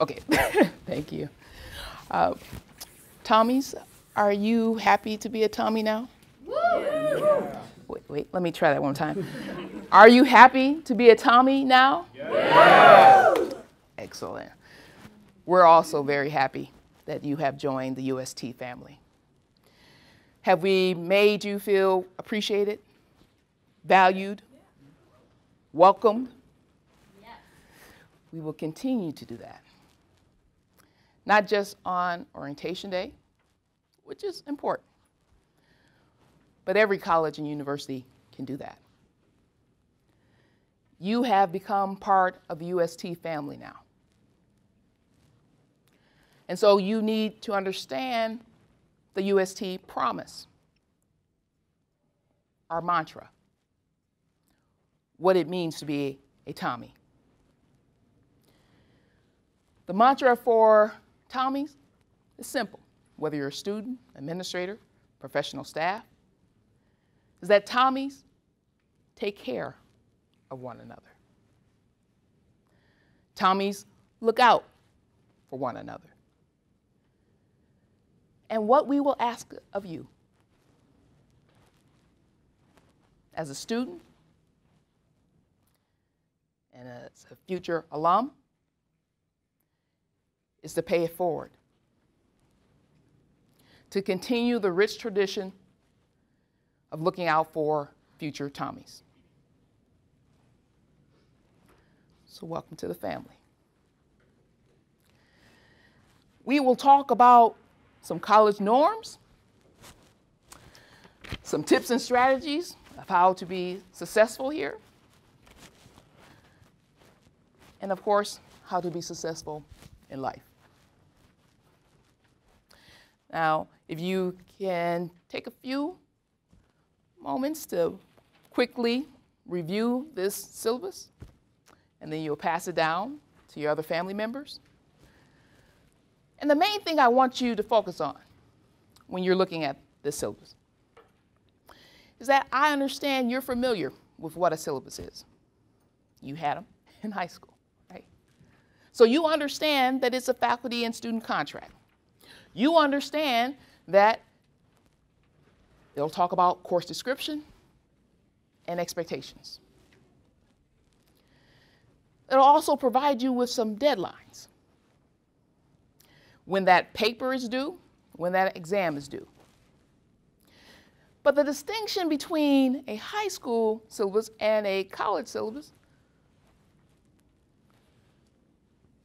Okay, thank you. Tommies, are you happy to be a Tommy now? Yeah. Wait, let me try that one time. Are you happy to be a Tommy now? Yes. Excellent. We're also very happy that you have joined the UST family. Have we made you feel appreciated, valued, welcomed? Yes. We will continue to do that. Not just on Orientation Day, which is important, but every college and university can do that. You have become part of the UST family now. And so you need to understand the UST promise, our mantra, what it means to be a Tommy. The mantra for Tommies is simple, whether you're a student, administrator, professional staff, is that Tommies take care of one another. Tommies look out for one another. And what we will ask of you as a student and as a future alum is to pay it forward, to continue the rich tradition of looking out for future Tommies. So welcome to the family. We will talk about some college norms, some tips and strategies of how to be successful here, and of course, how to be successful in life. Now, if you can take a few moments to quickly review this syllabus, and then you'll pass it down to your other family members. And the main thing I want you to focus on when you're looking at this syllabus is that I understand you're familiar with what a syllabus is. You had them in high school, right? So you understand that it's a faculty and student contract. You understand that it'll talk about course description and expectations. It'll also provide you with some deadlines. When that paper is due, when that exam is due. But the distinction between a high school syllabus and a college syllabus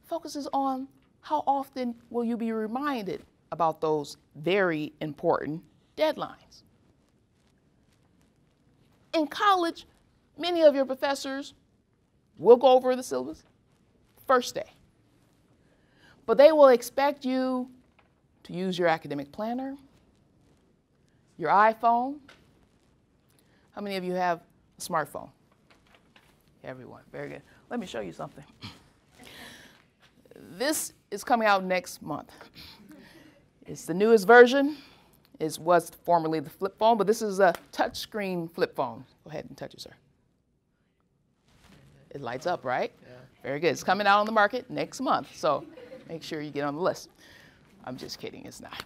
focuses on how often will you be reminded about those very important deadlines. In college, many of your professors will go over the syllabus first day. But they will expect you to use your academic planner, your iPhone. How many of you have a smartphone? Everyone, very good. Let me show you something. This is coming out next month. It's the newest version. It was formerly the flip phone, but this is a touchscreen flip phone. Go ahead and touch it, sir. It lights up, right? Yeah. Very good. It's coming out on the market next month, so make sure you get on the list. I'm just kidding, it's not.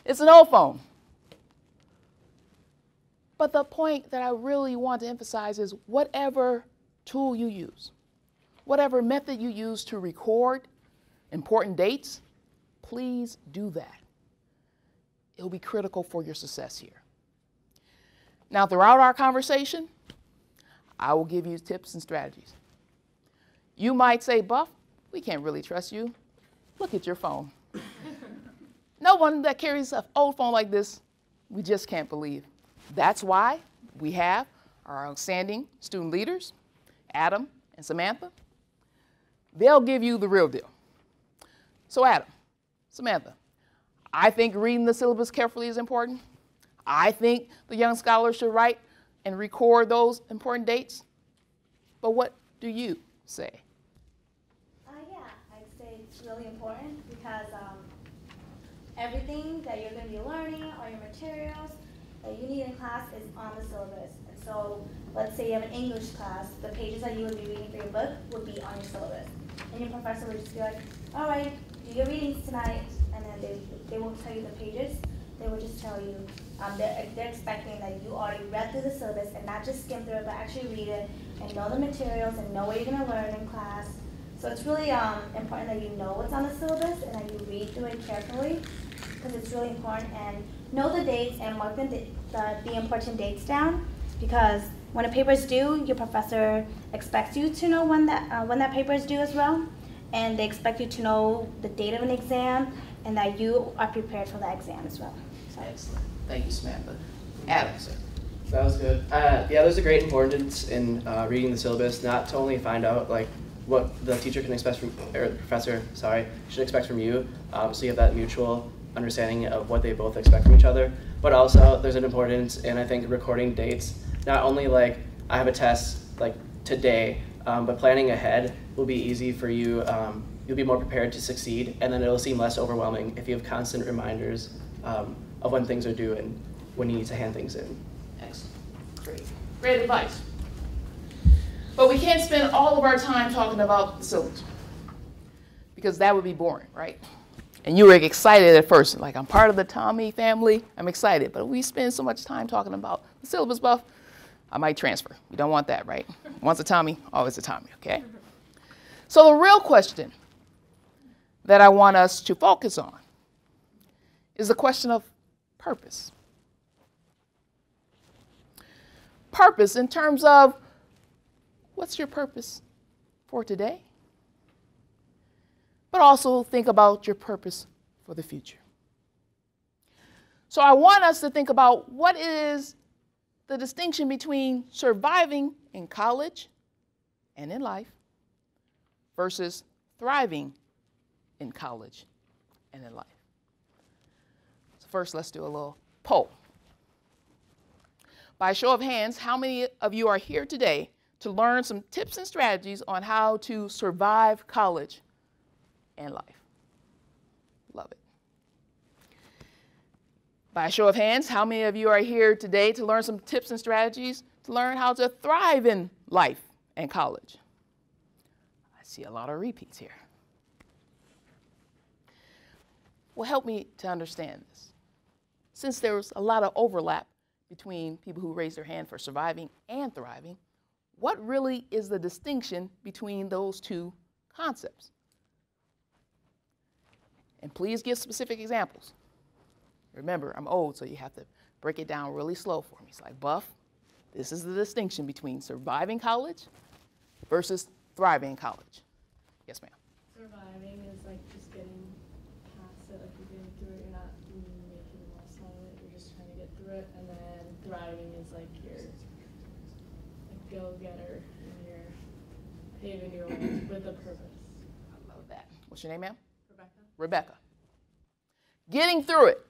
It's an old phone. But the point that I really want to emphasize is whatever tool you use, whatever method you use to record important dates, please do that. It'll be critical for your success here. Now, throughout our conversation, I will give you tips and strategies. You might say, Buff, we can't really trust you. Look at your phone. No one that carries an old phone like this, we just can't believe. That's why we have our outstanding student leaders, Adam and Samantha. They'll give you the real deal. So Adam, Samantha, I think reading the syllabus carefully is important. I think the young scholars should write and record those important dates. But what do you say? Yeah, I'd say it's really important because everything that you're going to be learning, all your materials that you need in class is on the syllabus. And so let's say you have an English class, the pages that you would be reading for your book would be on your syllabus. and your professor would just be like, all right, do your readings tonight, and then they won't tell you the pages. They will just tell you they're expecting that you already read through the syllabus and not just skim through it, but actually read it and know the materials and know what you're going to learn in class. So it's really important that you know what's on the syllabus and that you read through it carefully, because it's really important. And know the dates and mark the important dates down, because when a paper is due, your professor expects you to know when that paper is due as well, and they expect you to know the date of an exam and that you are prepared for that exam as well. So. Excellent. Thank you, Samantha. Adam, sir. That was good. Yeah, there's a great importance in reading the syllabus, not to only find out like what the teacher can expect from, or the professor, sorry, should expect from you, so you have that mutual understanding of what they both expect from each other, but also there's an importance in, I think, recording dates. Not only like I have a test like today, but planning ahead will be easy for you. You'll be more prepared to succeed, and then it'll seem less overwhelming if you have constant reminders of when things are due and when you need to hand things in. Excellent. Great. Great advice. But we can't spend all of our time talking about the syllabus, because that would be boring, right? And you were excited at first, like, I'm part of the Tommy family, I'm excited. But if we spend so much time talking about the syllabus buff, I might transfer. You don't want that, right? Once a Tommy, always a Tommy, okay? So the real question that I want us to focus on is the question of purpose. Purpose in terms of, what's your purpose for today? But also think about your purpose for the future. So I want us to think about what is the distinction between surviving in college and in life versus thriving in college and in life. So first, let's do a little poll. By a show of hands, how many of you are here today to learn some tips and strategies on how to survive college and life? Love it. By a show of hands, how many of you are here today to learn some tips and strategies to learn how to thrive in life and college? I see a lot of repeats here. Well, help me to understand this. Since there's a lot of overlap between people who raise their hand for surviving and thriving, what really is the distinction between those two concepts? And please give specific examples. Remember, I'm old, so you have to break it down really slow for me. It's like, Buff, this is the distinction between surviving college versus thriving in college. Yes, ma'am. Surviving is like just getting past it, like you're getting through it, you're not making the most out of it, you're just trying to get through it. And then thriving is like you're a go-getter and you're paving your way with a purpose. I love that. What's your name, ma'am? Rebecca? Rebecca. Getting through it.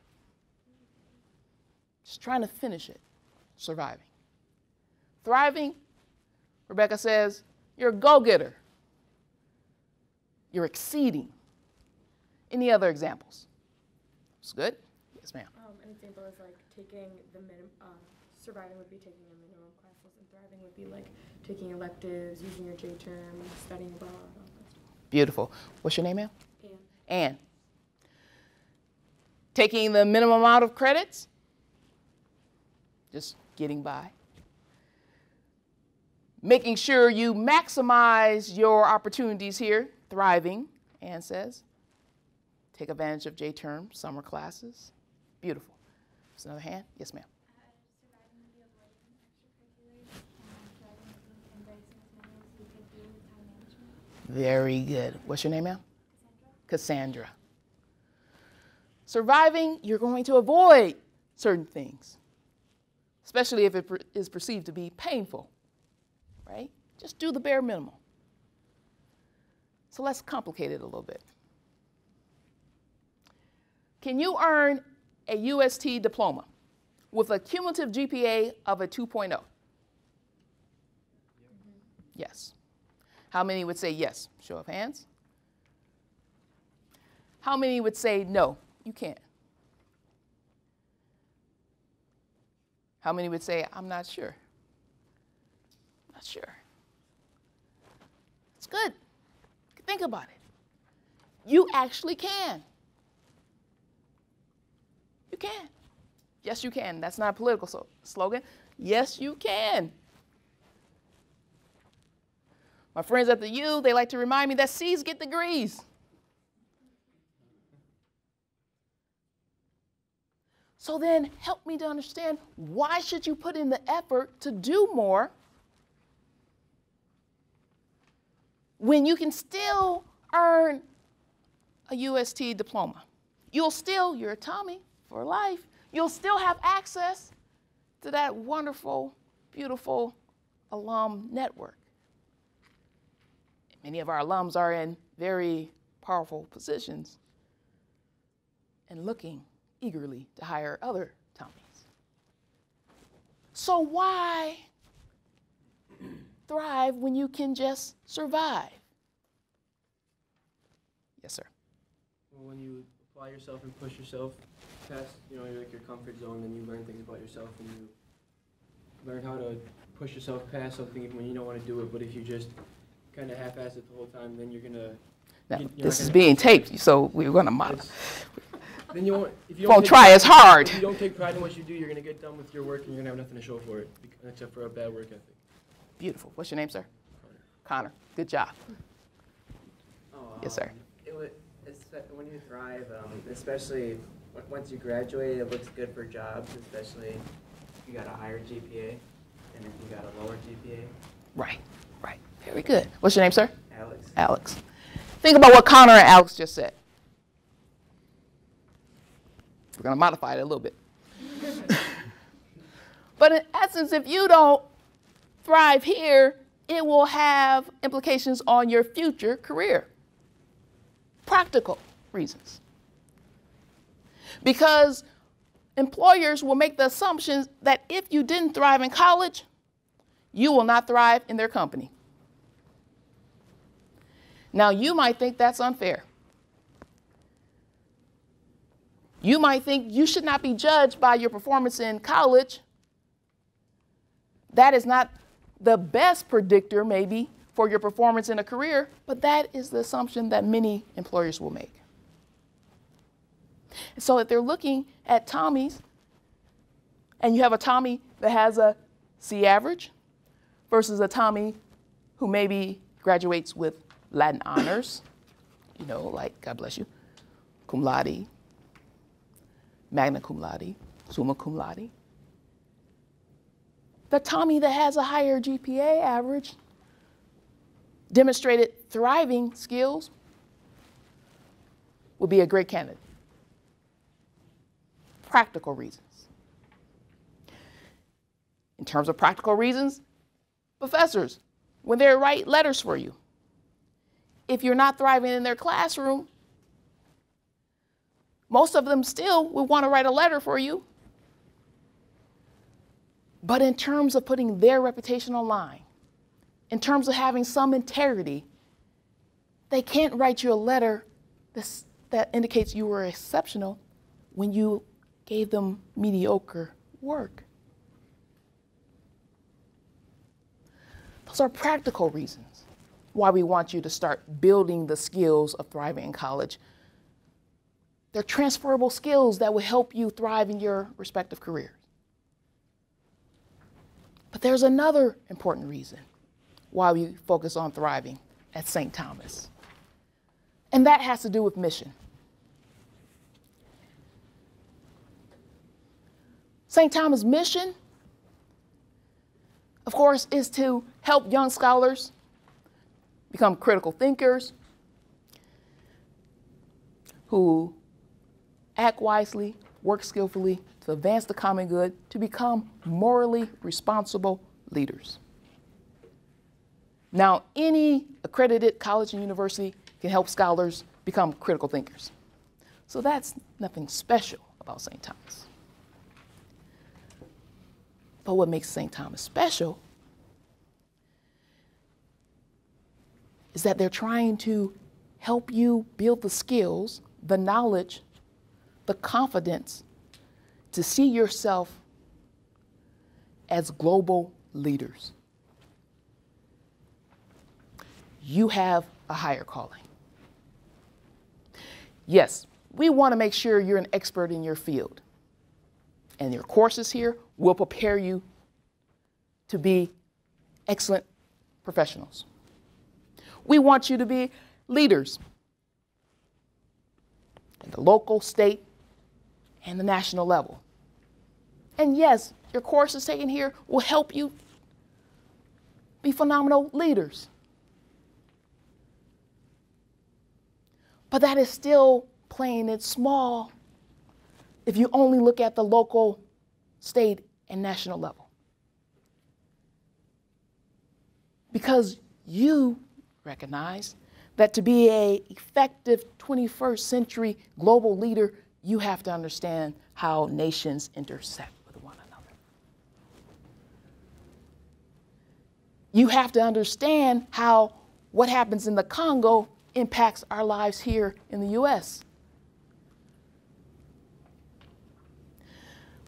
Just trying to finish it. Surviving. Thriving, Rebecca says, you're a go-getter. You're exceeding. Any other examples? It's good? Yes, ma'am. An example is like taking the surviving would be taking the minimum classes, and thriving would be like taking electives, using your J term, studying abroad, all that stuff. Beautiful. What's your name, ma'am? And Anne. Taking the minimum amount of credits, just getting by. Making sure you maximize your opportunities here, thriving, Anne says. Take advantage of J-term, summer classes. Beautiful. There's another hand. Yes, ma'am. Surviving would be avoiding extracurriculars, and thriving would be embracing as many as you could do with time management. Very good. What's your name, ma'am? Cassandra. Cassandra. Surviving, you're going to avoid certain things, especially if it is perceived to be painful, right? Just do the bare minimum. So let's complicate it a little bit. Can you earn a UST diploma with a cumulative GPA of a 2.0? Yes. How many would say yes? Show of hands. How many would say no, you can't? How many would say, I'm not sure? Not sure. It's good. Think about it. You actually can. You can. Yes, you can. That's not a political slogan. Yes, you can. My friends at the U, they like to remind me that C's get degrees. So then help me to understand, why should you put in the effort to do more when you can still earn a UST diploma? You're a Tommy for life. You'll still have access to that wonderful, beautiful alum network. Many of our alums are in very powerful positions and looking eagerly to hire other Tommies. So why thrive when you can just survive? Yes, sir. Well, when you apply yourself and push yourself past, your comfort zone, then you learn things about yourself and you learn how to push yourself past something even when you don't want to do it. But if you just kind of half-ass it the whole time, then you're gonna. Now, this is being taped, so we're gonna model. Then you won't. If you won't try as hard. If you don't take pride in what you do, you're gonna get done with your work and you're gonna have nothing to show for it, except for a bad work ethic. Beautiful. What's your name, sir? Connor. Good job. Yes, sir. When you thrive, especially once you graduate, it looks good for jobs, especially if you got a higher GPA and if you got a lower GPA. Right. Very good. What's your name, sir? Alex. Alex. Think about what Connor and Alex just said. We're going to modify it a little bit. But in essence, if you don't thrive here, it will have implications on your future career. Practical reasons. Because employers will make the assumption that if you didn't thrive in college, you will not thrive in their company. Now, you might think that's unfair. You might think you should not be judged by your performance in college. That is not the best predictor, maybe, for your performance in a career, but that is the assumption that many employers will make. So if they're looking at Tommies, and you have a Tommy that has a C average versus a Tommy who maybe graduates with Latin honors, like, God bless you, cum laude, magna cum laude, summa cum laude. The Tommy that has a higher GPA average, demonstrated thriving skills, would be a great candidate. Practical reasons. In terms of practical reasons, professors, when they write letters for you, if you're not thriving in their classroom, most of them still would want to write a letter for you. But in terms of putting their reputation on line, in terms of having some integrity, they can't write you a letter that indicates you were exceptional when you gave them mediocre work. Those are practical reasons why we want you to start building the skills of thriving in college. They're transferable skills that will help you thrive in your respective careers. But there's another important reason why we focus on thriving at St. Thomas. And that has to do with mission. St. Thomas' mission, of course, is to help young scholars become critical thinkers who act wisely, work skillfully to advance the common good, to become morally responsible leaders. Now, any accredited college and university can help scholars become critical thinkers. So that's nothing special about St. Thomas. But what makes St. Thomas special is that they're trying to help you build the skills, the knowledge, the confidence to see yourself as global leaders. You have a higher calling. Yes, we want to make sure you're an expert in your field. And your courses here will prepare you to be excellent professionals. We want you to be leaders at the local, state, and the national level. And yes, your courses taken here will help you be phenomenal leaders. But that is still playing it small if you only look at the local, state, and national level. Because you recognize that to be an effective 21st century global leader, you have to understand how nations intersect with one another. You have to understand how what happens in the Congo impacts our lives here in the U.S.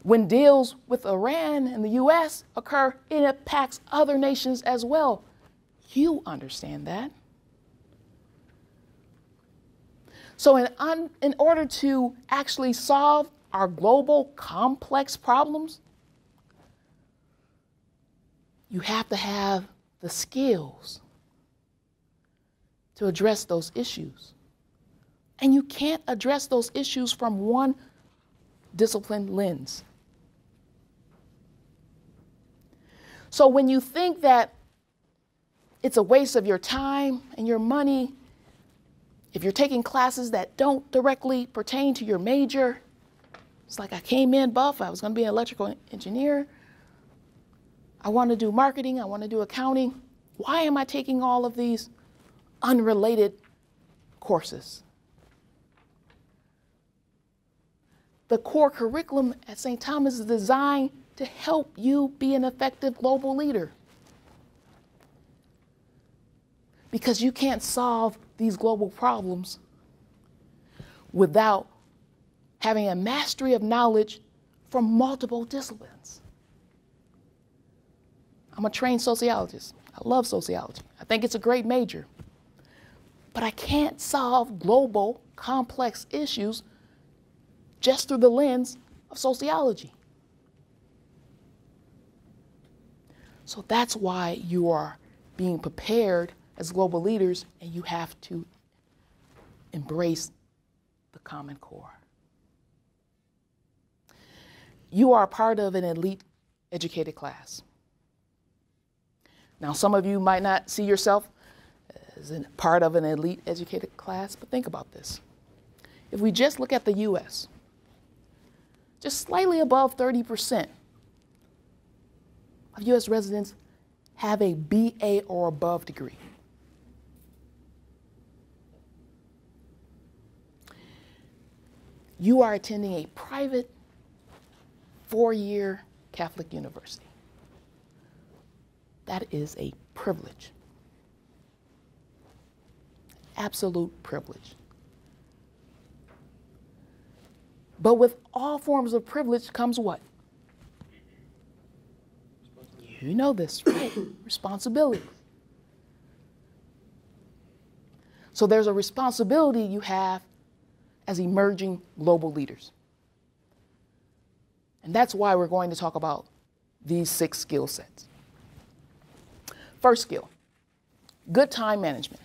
When deals with Iran and the U.S. occur, it impacts other nations as well. You understand that. So in order to actually solve our global complex problems, you have to have the skills to address those issues. And you can't address those issues from one disciplined lens. So when you think that it's a waste of your time and your money, if you're taking classes that don't directly pertain to your major, it's like I came in buff, I was going to be an electrical engineer. I want to do marketing, I want to do accounting. Why am I taking all of these unrelated courses? The core curriculum at St. Thomas is designed to help you be an effective global leader. Because you can't solve these global problems without having a mastery of knowledge from multiple disciplines. I'm a trained sociologist. I love sociology. I think it's a great major. But I can't solve global, complex issues just through the lens of sociology. So that's why you are being prepared as global leaders, and you have to embrace the Common Core. You are part of an elite educated class. Now, some of you might not see yourself as a part of an elite educated class, but think about this. If we just look at the U.S., just slightly above 30% of U.S. residents have a BA or above degree. You are attending a private 4-year Catholic university. That is a privilege. Absolute privilege. But with all forms of privilege comes what? You know this, right? Responsibility. So there's a responsibility you have as emerging global leaders. And that's why we're going to talk about these 6 skill sets. First skill, good time management.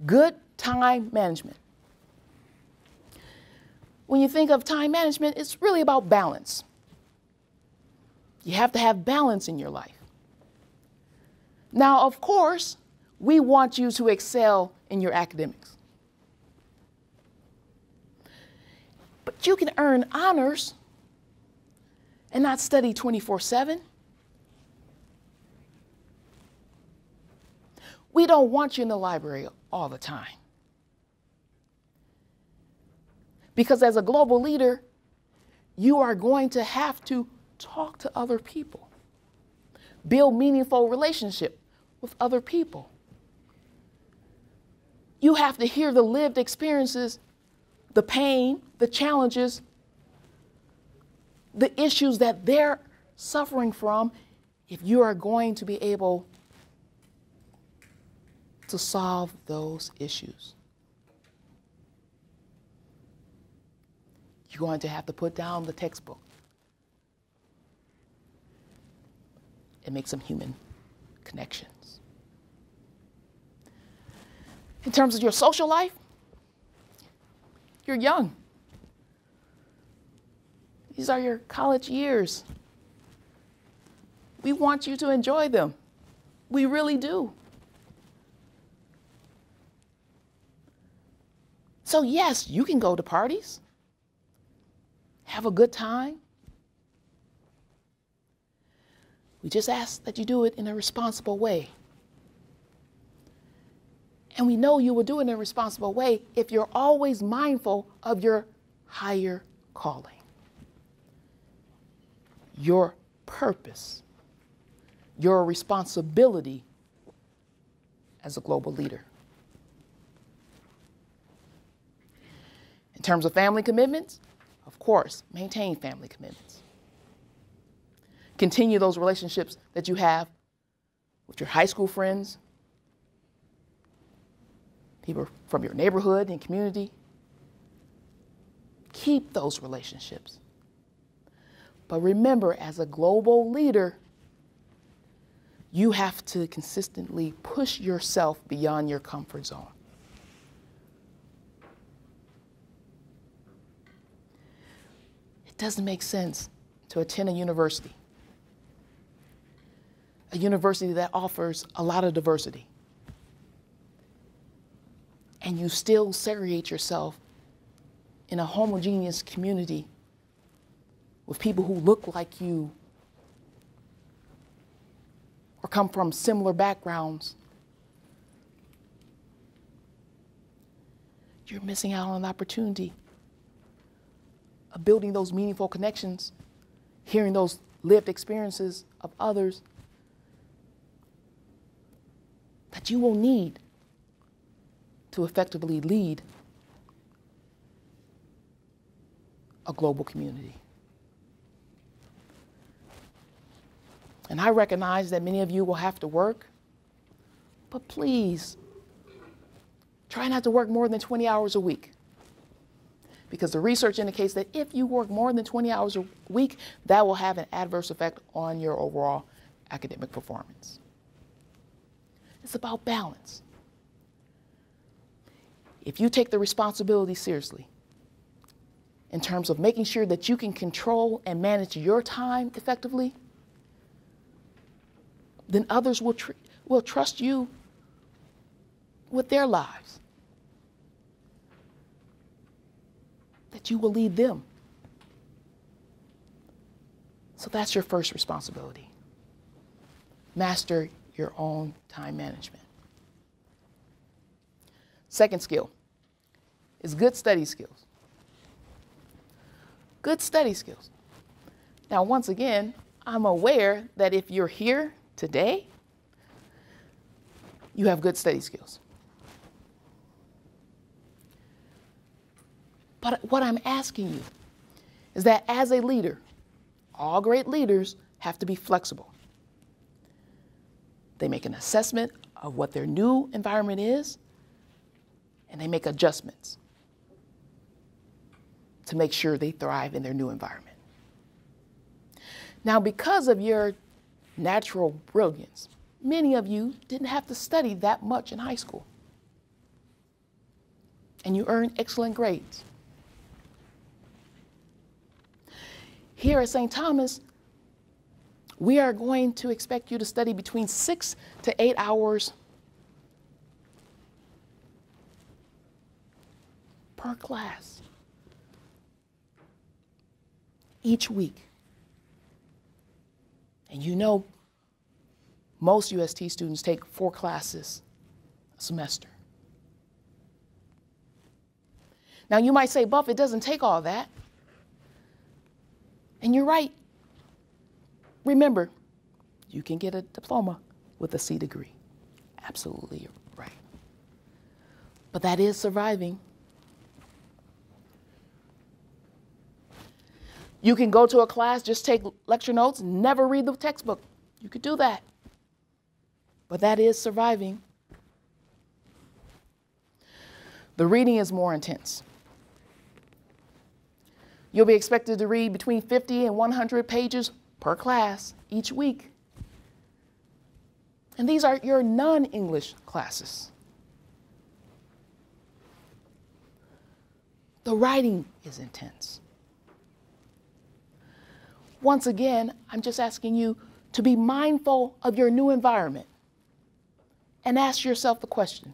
Good time management. When you think of time management, it's really about balance. You have to have balance in your life. Now, of course, we want you to excel in your academics. But you can earn honors and not study 24/7. We don't want you in the library all the time. Because as a global leader, you are going to have to talk to other people, build meaningful relationships with other people. You have to hear the lived experiences, the pain, the challenges, the issues that they're suffering from if you are going to be able to solve those issues. You're going to have to put down the textbook and make some human connections. In terms of your social life, you're young. These are your college years. We want you to enjoy them. We really do. So yes, you can go to parties, have a good time. We just ask that you do it in a responsible way. And we know you will do it in a responsible way if you're always mindful of your higher calling, your purpose, your responsibility as a global leader. In terms of family commitments, of course, maintain family commitments. Continue those relationships that you have with your high school friends, people from your neighborhood and community. Keep those relationships. But remember, as a global leader, you have to consistently push yourself beyond your comfort zone. It doesn't make sense to attend a university that offers a lot of diversity, and you still segregate yourself in a homogeneous community with people who look like you or come from similar backgrounds. You're missing out on an opportunity of building those meaningful connections, hearing those lived experiences of others that you will need to effectively lead a global community. And I recognize that many of you will have to work, but please try not to work more than 20 hours a week. Because the research indicates that if you work more than 20 hours a week, that will have an adverse effect on your overall academic performance. It's about balance. If you take the responsibility seriously in terms of making sure that you can control and manage your time effectively, then others will trust you with their lives, that you will lead them. So that's your first responsibility. Master your own time management. Second skill is good study skills. Good study skills. Now, once again, I'm aware that if you're here today, you have good study skills. But what I'm asking you is that as a leader, all great leaders have to be flexible. They make an assessment of what their new environment is, and they make adjustments to make sure they thrive in their new environment. Now, because of your natural brilliance, many of you didn't have to study that much in high school, and you earned excellent grades. Here at St. Thomas, we are going to expect you to study between 6 to 8 hours per class each week. And you know, most UST students take 4 classes a semester. Now you might say, Buff, it doesn't take all that. And you're right. Remember, you can get a diploma with a C degree. Absolutely, you're right. But that is surviving. You can go to a class, just take lecture notes, never read the textbook. You could do that. But that is surviving. The reading is more intense. You'll be expected to read between 50 and 100 pages per class each week. And these are your non-English classes. The writing is intense. Once again, I'm just asking you to be mindful of your new environment and ask yourself the question,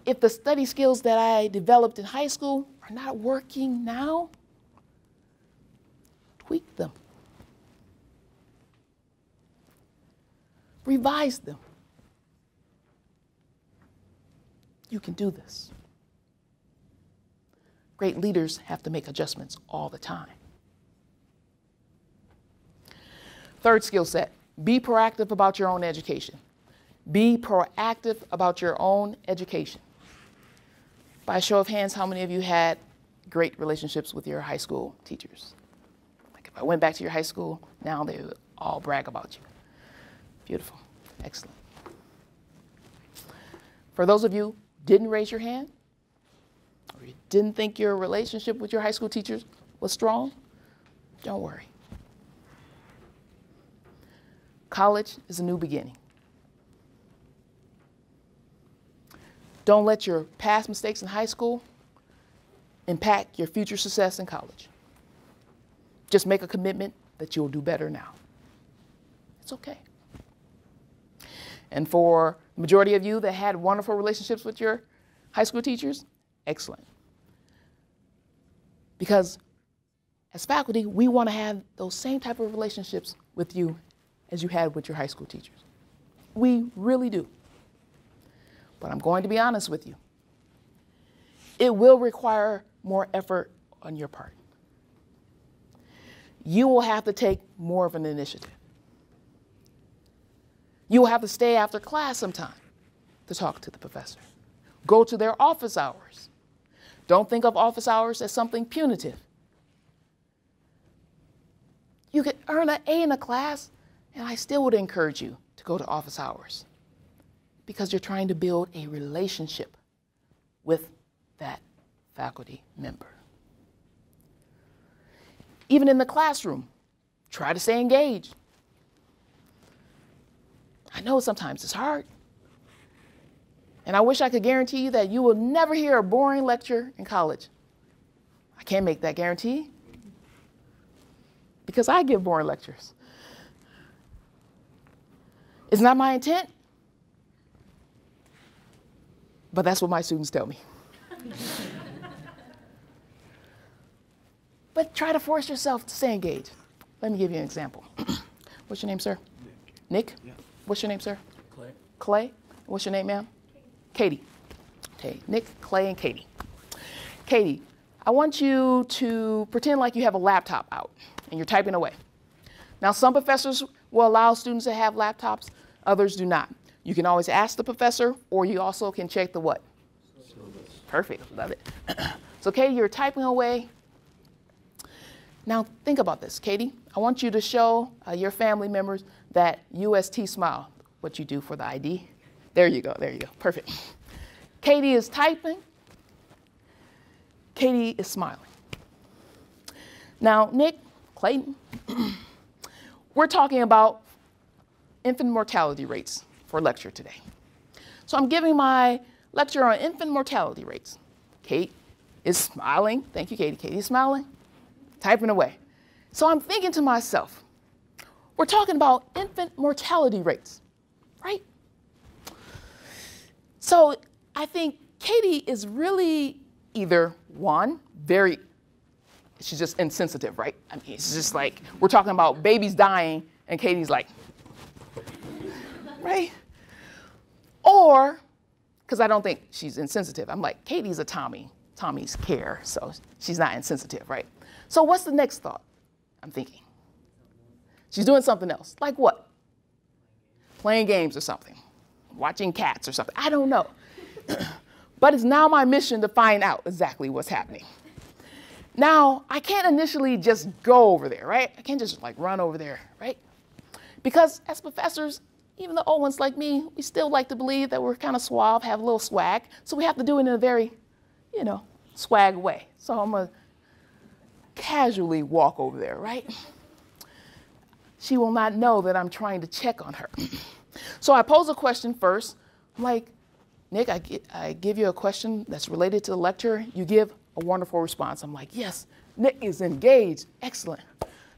if the study skills that I developed in high school are not working now, tweak them. Revise them. You can do this. Great leaders have to make adjustments all the time. Third skill set, be proactive about your own education. Be proactive about your own education. By a show of hands, how many of you had great relationships with your high school teachers? Like if I went back to your high school, now they would all brag about you. Beautiful. Excellent. For those of you who didn't raise your hand, or you didn't think your relationship with your high school teachers was strong, don't worry. College is a new beginning. Don't let your past mistakes in high school impact your future success in college. Just make a commitment that you'll do better now. It's okay. And for the majority of you that had wonderful relationships with your high school teachers, excellent. Because as faculty, we want to have those same type of relationships with you as you had with your high school teachers. We really do. But I'm going to be honest with you. It will require more effort on your part. You will have to take more of an initiative. You will have to stay after class sometime to talk to the professor. Go to their office hours. Don't think of office hours as something punitive. You could earn an A in a class, and I still would encourage you to go to office hours because you're trying to build a relationship with that faculty member. Even in the classroom, try to stay engaged. I know sometimes it's hard. And I wish I could guarantee you that you will never hear a boring lecture in college. I can't make that guarantee because I give boring lectures. It's not my intent, but that's what my students tell me. But try to force yourself to stay engaged. Let me give you an example. What's your name, sir? Nick? Yeah. What's your name, sir? Clay. Clay? What's your name, ma'am? Katie. Okay, Nick, Clay, and Katie. Katie, I want you to pretend like you have a laptop out and you're typing away. Now, some professors will allow students to have laptops, others do not. You can always ask the professor, or you also can check the what? Syllabus. Perfect, love it. So, Katie, you're typing away. Now, think about this, Katie. I want you to show your family members that UST smile, what you do for the ID. There you go, perfect. Katie is typing. Katie is smiling. Now, Nick, Clayton, we're talking about infant mortality rates for lecture today. So I'm giving my lecture on infant mortality rates. Kate is smiling. Thank you, Katie. Katie is smiling, typing away. So I'm thinking to myself, we're talking about infant mortality rates, right? So I think Katie is really either one, she's just insensitive, right? I mean, it's just like, we're talking about babies dying and Katie's like, right? Or, because I don't think she's insensitive, I'm like, Katie's a Tommy. Tommy's care, so she's not insensitive, right? So what's the next thought I'm thinking? She's doing something else. Like what? Playing games or something. Watching cats or something. I don't know. But it's now my mission to find out exactly what's happening. Now, I can't initially just go over there, right? I can't just like run over there, right? Because as professors, even the old ones like me, we still like to believe that we're kind of suave, have a little swag. So we have to do it in a very, you know, swag away. So I'm going to casually walk over there, right? She will not know that I'm trying to check on her. So I pose a question first. I'm like, Nick, I give you a question that's related to the lecture. You give a wonderful response. I'm like, yes, Nick is engaged. Excellent.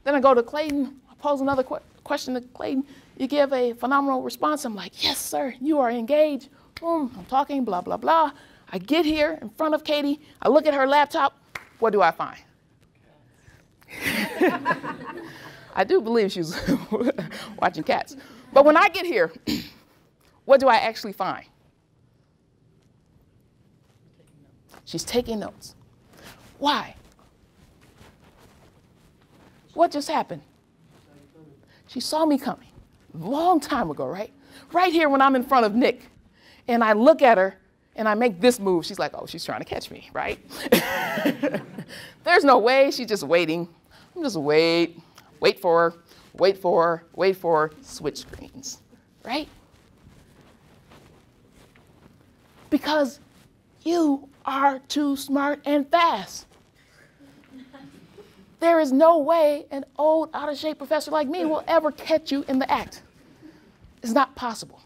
Then I go to Clayton. I pose another question to Clayton. You give a phenomenal response. I'm like, yes, sir, you are engaged. Boom, I'm talking, blah, blah, blah. I get here in front of Katie. I look at her laptop. What do I find? I do believe she's watching cats. But when I get here, what do I actually find? She's taking notes. Why? What just happened? She saw me coming a long time ago, right? Right here when I'm in front of Nick. And I look at her and I make this move. She's like, oh, she's trying to catch me, right? There's no way. She's just waiting. I'm just wait for her, switch screens, right? Because you are too smart and fast. There is no way an old, out-of-shape professor like me will ever catch you in the act. It's not possible.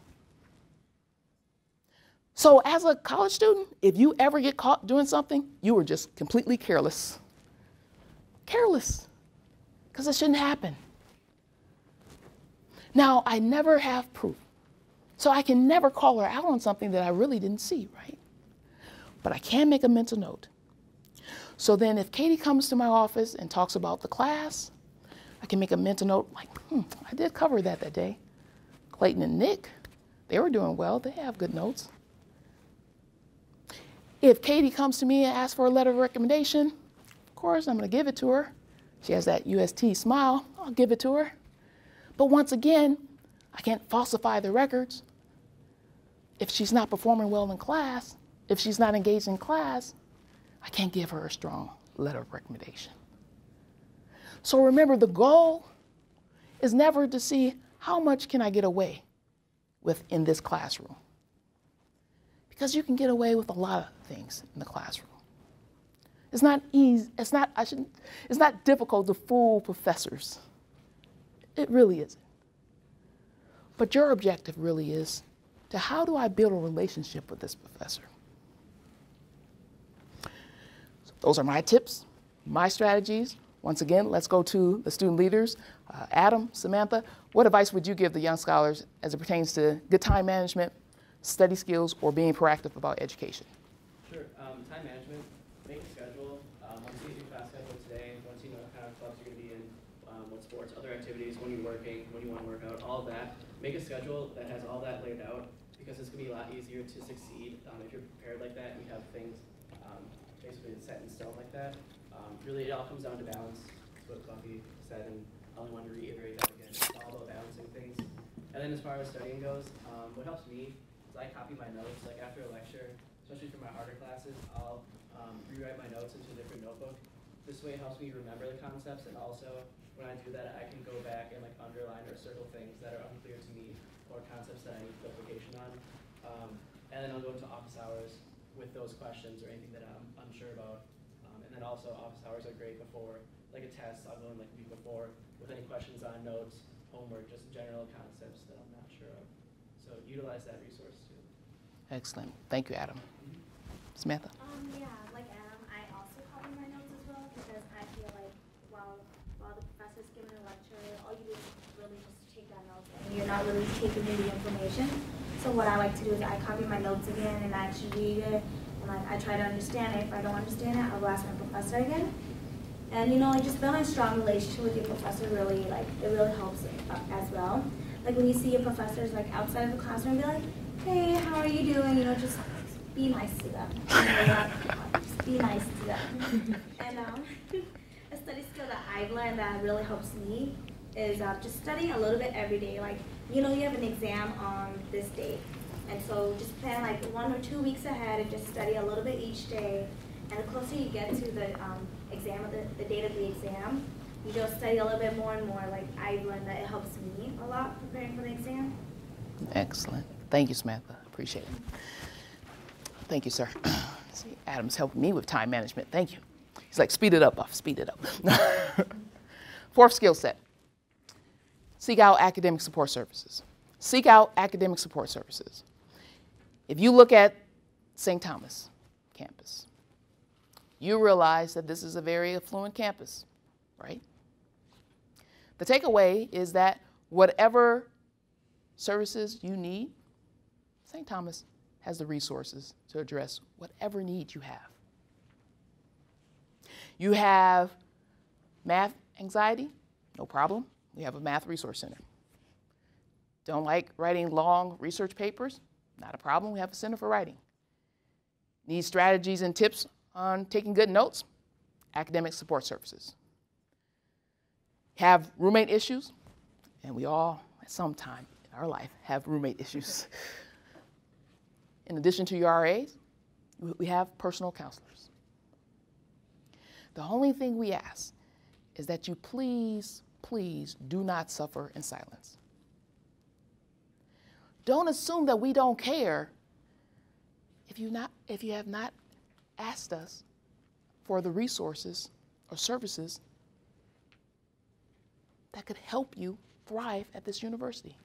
So as a college student, if you ever get caught doing something, you were just completely careless. Careless, because it shouldn't happen. Now, I never have proof, so I can never call her out on something that I really didn't see, right? But I can make a mental note. So then if Katie comes to my office and talks about the class, I can make a mental note like, I did cover that day. Clayton and Nick, they were doing well. They have good notes. If Katie comes to me and asks for a letter of recommendation, of course, I'm going to give it to her. She has that UST smile. I'll give it to her. But once again, I can't falsify the records. If she's not performing well in class, if she's not engaged in class, I can't give her a strong letter of recommendation. So remember, the goal is never to see how much can I get away with in this classroom. Because you can get away with a lot of things in the classroom. It's not easy, it's not difficult to fool professors. It really isn't. But your objective really is to how do I build a relationship with this professor? So those are my tips, my strategies. Once again, let's go to the student leaders. Adam, Samantha, what advice would you give the young scholars as it pertains to good time management, study skills, or being proactive about education? Sure. Time management, make a schedule. Once you get your class schedule today, once you know what kind of clubs you're going to be in, what sports, other activities, when you're working, when you want to work out, all of that. Make a schedule that has all that laid out, because it's going to be a lot easier to succeed if you're prepared like that and you have things basically set in stone like that. Really, it all comes down to balance. That's what Buffy said, and I only want to reiterate that again. It's all about balancing things. And then as far as studying goes, what helps me is I copy my notes. Like after a lecture, especially for my harder classes, I'll rewrite my notes into a different notebook. This way it helps me remember the concepts, and also when I do that, I can go back and like underline or circle things that are unclear to me or concepts that I need clarification on. And then I'll go into office hours with those questions or anything that I'm unsure about. And then also office hours are great before, like a test, I'll go in like a week before with any questions on notes, homework, just general concepts that I'm not sure of. So utilize that resource too. Excellent. Thank you, Adam. Samantha? Yeah, like Adam, I also copy my notes as well, because I feel like while the professor's giving a lecture, all you do is really just take that notes and you're not really taking in the information. So what I like to do is I copy my notes again and I actually read it, and like I try to understand it. If I don't understand it, I'll ask my professor again. And you know, like just building a strong relationship with your professor really, like, it really helps as well. Like when you see your professors like outside of the classroom, be like, hey, how are you doing? You know, just be nice to them. Just be nice to them. And a study skill that I've learned that really helps me is just studying a little bit every day. Like, you know, you have an exam on this date. And so just plan like 1 or 2 weeks ahead and just study a little bit each day. And the closer you get to the exam, the date of the exam, you just study a little bit more and more. Like I've learned that it helps me a lot preparing for the exam. Excellent. Thank you, Samantha. Appreciate it. Thank you, sir. See, Adam's helping me with time management. Thank you. He's like, speed it up, Buff, speed it up. Fourth skill set, seek out academic support services. Seek out academic support services. If you look at St. Thomas campus, you realize that this is a very affluent campus, right? The takeaway is that whatever services you need, St. Thomas has the resources to address whatever need you have. You have math anxiety? No problem. We have a math resource center. Don't like writing long research papers? Not a problem. We have a center for writing. Need strategies and tips on taking good notes? Academic support services. Have roommate issues? And we all, at some time in our life, have roommate issues. In addition to your RAs, we have personal counselors. The only thing we ask is that you please, please do not suffer in silence. Don't assume that we don't care if you have not asked us for the resources or services that could help you thrive at this university.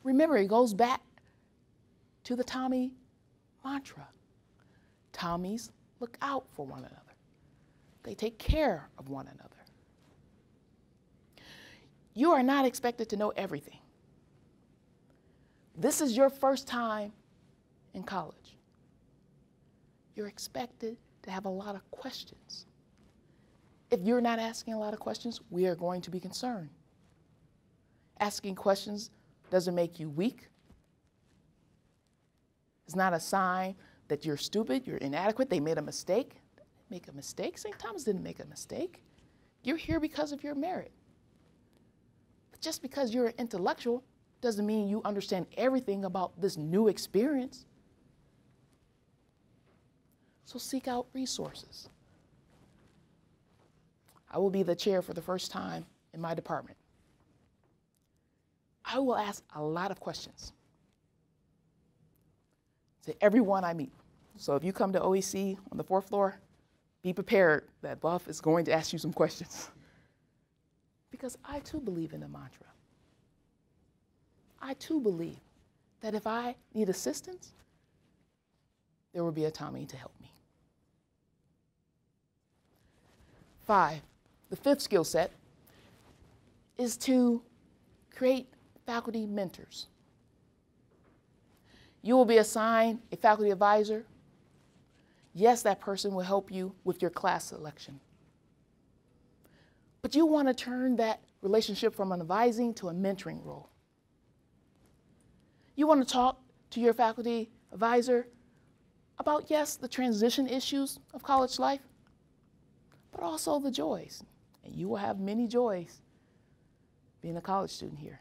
Remember, it goes back to the Tommy mantra. Tommies look out for one another. They take care of one another. You are not expected to know everything. This is your first time in college. You're expected to have a lot of questions. If you're not asking a lot of questions, we are going to be concerned. Asking questions doesn't make you weak. It's not a sign that you're stupid, you're inadequate, they made a mistake. Make a mistake? St. Thomas didn't make a mistake. You're here because of your merit. But just because you're an intellectual doesn't mean you understand everything about this new experience. So seek out resources. I will be the chair for the first time in my department. I will ask a lot of questions to everyone I meet. So if you come to OEC on the 4th floor, be prepared that Buff is going to ask you some questions. Because I too believe in the mantra. I too believe that if I need assistance, there will be a Tommy to help me. 5, the 5th skill set is to create faculty mentors. You will be assigned a faculty advisor. Yes, that person will help you with your class selection. But you want to turn that relationship from an advising to a mentoring role. You want to talk to your faculty advisor about, yes, the transition issues of college life, but also the joys. And you will have many joys being a college student here.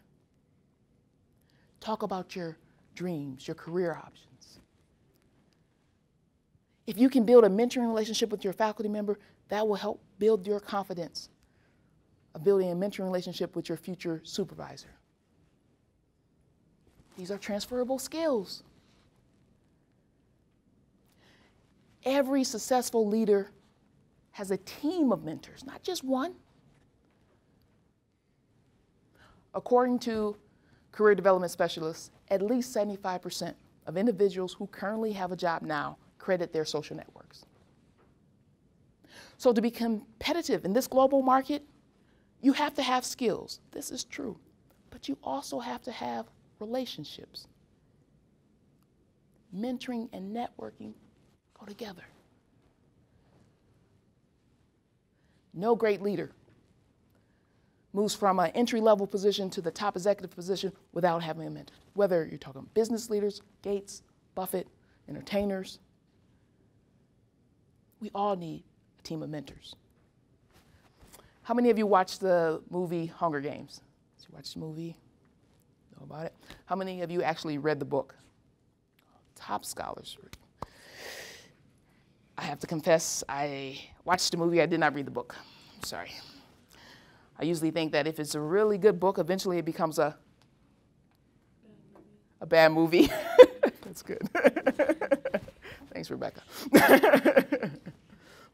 Talk about your dreams, your career options. If you can build a mentoring relationship with your faculty member, that will help build your confidence of building a mentoring relationship with your future supervisor. These are transferable skills. Every successful leader has a team of mentors, not just one. According to career development specialists, at least 75% of individuals who currently have a job now credit their social networks. So to be competitive in this global market, you have to have skills. This is true. But you also have to have relationships. Mentoring and networking go together. No great leader moves from an entry-level position to the top executive position without having a mentor. Whether you're talking business leaders, Gates, Buffett, entertainers, we all need a team of mentors. How many of you watched the movie Hunger Games? Did you watch the movie? Know about it? How many of you actually read the book? Top scholars. I have to confess, I watched the movie, I did not read the book. I'm sorry. I usually think that if it's a really good book, eventually it becomes a bad movie. That's good. Thanks Thanks, Rebecca.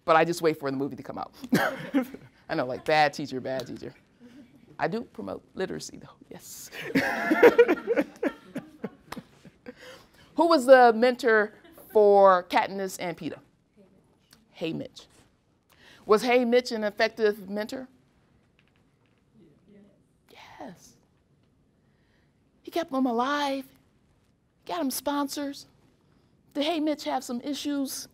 But I just wait for the movie to come out. I know, like, bad teacher, bad teacher. I do promote literacy, though, yes. Who was the mentor for Katniss and Peeta? Hey Mitch. Was Hey Mitch an effective mentor? Yes. He kept them alive, got them sponsors. Did Hey Mitch have some issues?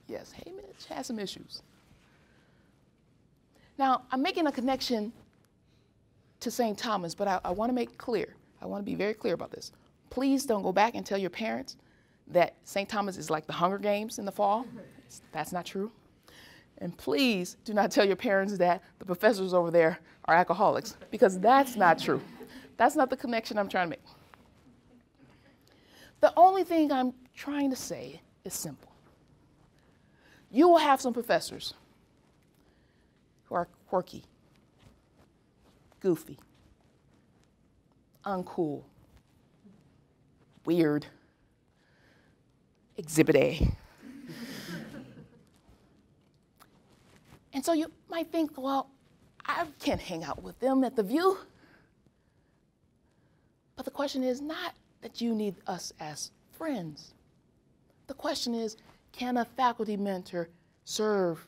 Yes, Hey Mitch has some issues. Now, I'm making a connection to St. Thomas, but I want to make clear, I want to be very clear about this. Please don't go back and tell your parents that St. Thomas is like the Hunger Games in the fall. That's not true. And please do not tell your parents that the professors over there are alcoholics, because that's not true. That's not the connection I'm trying to make. The only thing I'm trying to say is simple. You will have some professors who are quirky, goofy, uncool, weird, exhibit A. And so you might think, well, I can't hang out with them at the View. But the question is not that you need us as friends. The question is, can a faculty mentor serve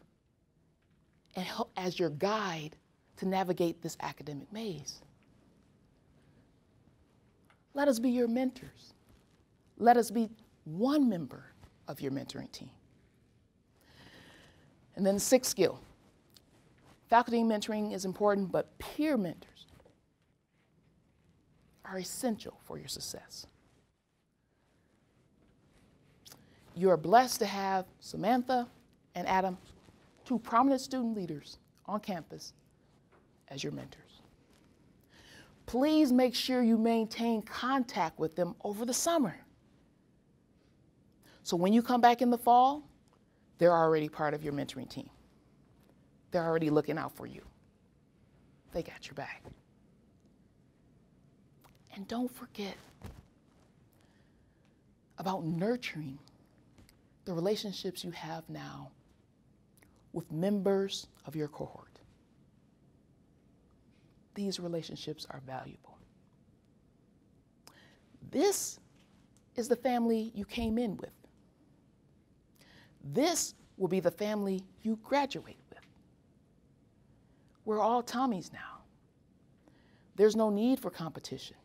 and help as your guide to navigate this academic maze? Let us be your mentors. Let us be one member of your mentoring team. And then the sixth skill. Faculty mentoring is important, but peer mentors are essential for your success. You are blessed to have Samantha and Adam, two prominent student leaders on campus, as your mentors. Please make sure you maintain contact with them over the summer. So when you come back in the fall, they're already part of your mentoring team. They're already looking out for you. They got your back. And don't forget about nurturing the relationships you have now with members of your cohort. These relationships are valuable. This is the family you came in with. This will be the family you graduate with. We're all Tommies now. There's no need for competition.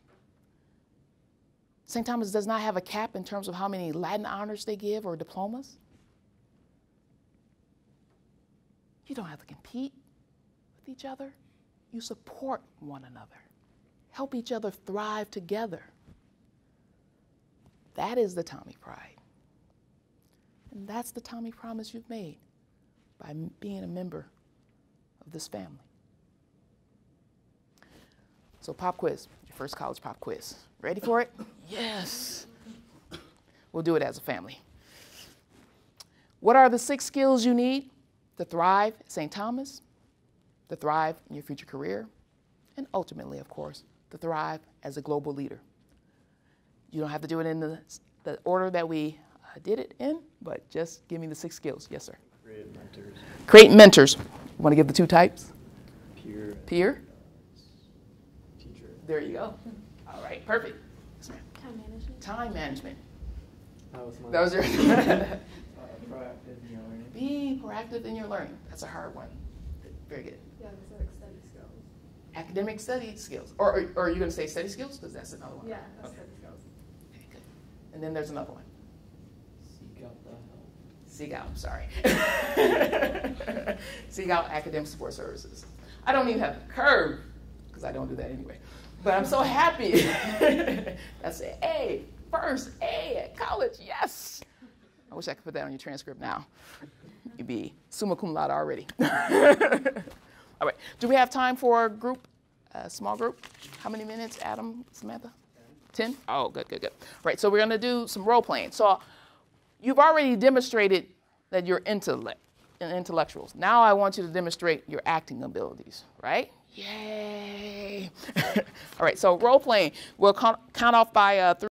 St. Thomas does not have a cap in terms of how many Latin honors they give or diplomas. You don't have to compete with each other. You support one another. Help each other thrive together. That is the Tommy pride. And that's the Tommy promise you've made by being a member of this family. So pop quiz, your first college pop quiz. Ready for it? Yes. We'll do it as a family. What are the 6 skills you need to thrive at St. Thomas, to thrive in your future career, and ultimately, of course, to thrive as a global leader? You don't have to do it in the order that we did it in, but just give me the 6 skills. Yes, sir. Create mentors. Create mentors. You want to give the 2 types? Peer. Peer. Teacher. There you go. All right, perfect. Yes, ma'am. Time management. Time management. That was my That was your Proactive in your learning. Be proactive in your learning. That's a hard one. Very good. Yeah, it's like study skills. Academic study skills. Or are you going to say study skills? Because that's another one. Yeah, that's Okay. study skills. Okay, good. And then there's another one. seek out the help. Seek out, sorry. Seek out academic support services. I don't even have the curve, because I don't do that anyway. But I'm so happy. That's an A, first A at college, yes. I wish I could put that on your transcript now. You'd be summa cum laude already. All right, do we have time for a group, a small group? How many minutes, Adam, Samantha? 10? Oh, good, good, good. Right, so we're gonna do some role playing. So you've already demonstrated that you're intellectuals. Now I want you to demonstrate your acting abilities, right? Yay. All right, so role playing. We'll count off by 3.